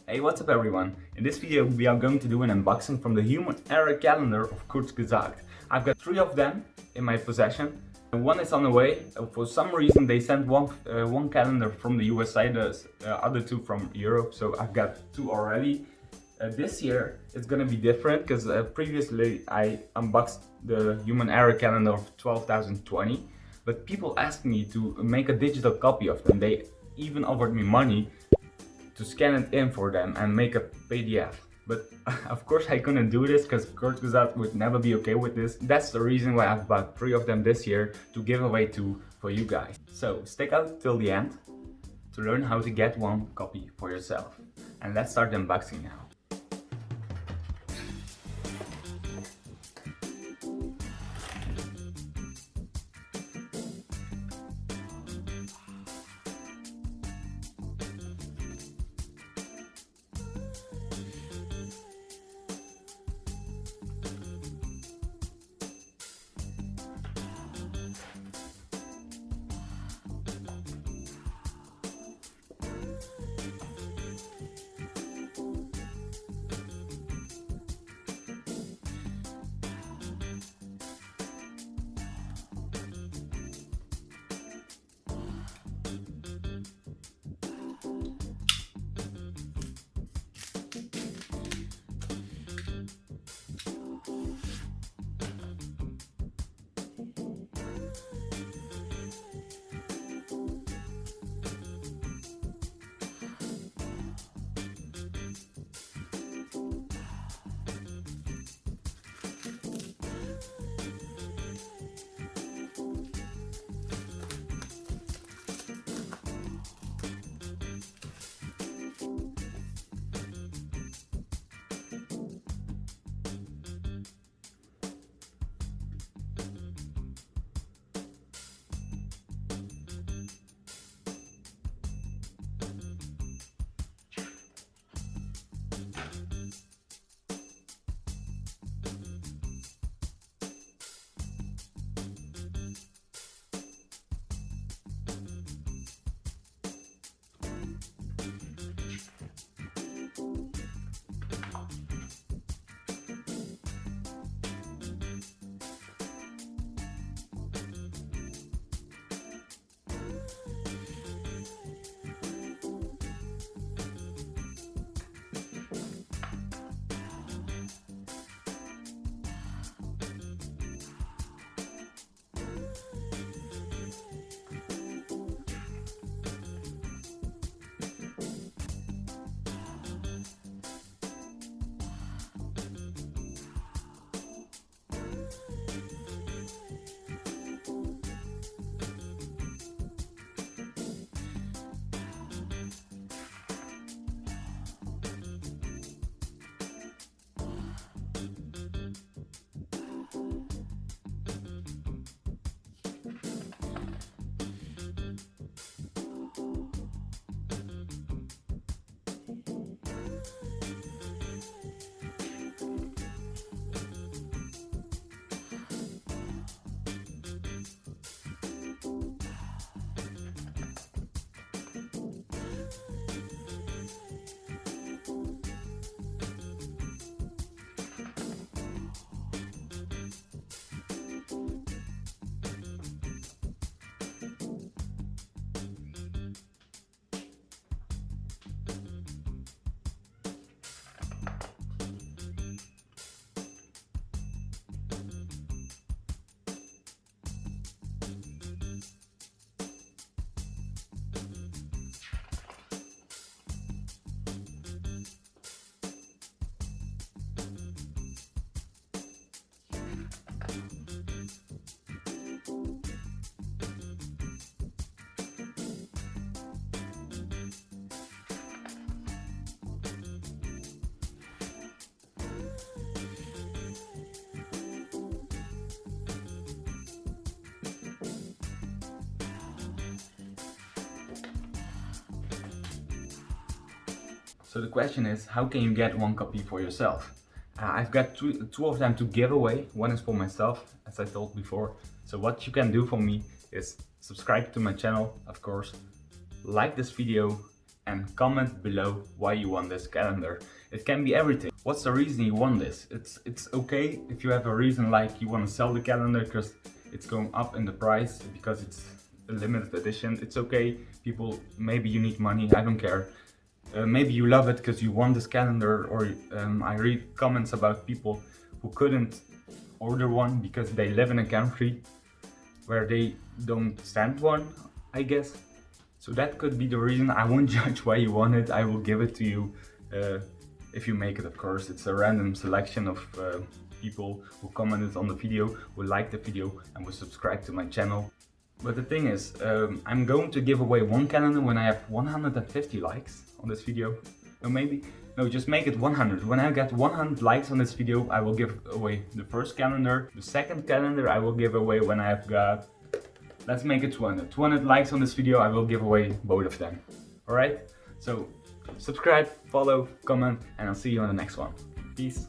Hey, what's up everyone? In this video we are going to do an unboxing from the human error calendar of Kurzgesagt. I've got 3 of them in my possession. One is on the way. For some reason they sent one calendar from the USA, the other 2 from Europe, so I've got 2 already. This year it's gonna be different because previously I unboxed the human error calendar of 12,020, but people asked me to make a digital copy of them. They even offered me money to scan it in for them and make a PDF. But of course I couldn't do this because Kurzgesagt would never be okay with this. That's the reason why I've bought 3 of them this year to give away 2 for you guys. So stick out till the end to learn how to get one copy for yourself. And let's start the unboxing now. So the question is, how can you get one copy for yourself? I've got two of them to give away. One is for myself, as I told before. So what you can do for me is subscribe to my channel, of course, like this video, and comment below why you want this calendar. It can be everything. What's the reason you want this? It's okay if you have a reason like you want to sell the calendar because it's going up in the price because it's a limited edition. It's okay. People, maybe you need money, I don't care. Maybe you love it because you want this calendar, or I read comments about people who couldn't order one because they live in a country where they don't send one, I guess. So that could be the reason. I won't judge why you want it. I will give it to you if you make it, of course. It's a random selection of people who commented on the video, who liked the video and will subscribe to my channel. But the thing is, I'm going to give away one calendar when I have 150 likes on this video. Or maybe, no, just make it 100. When I get 100 likes on this video, I will give away the first calendar. The second calendar I will give away when I have got, let's make it 200. 200 likes on this video, I will give away both of them. Alright? So, subscribe, follow, comment, and I'll see you on the next one. Peace.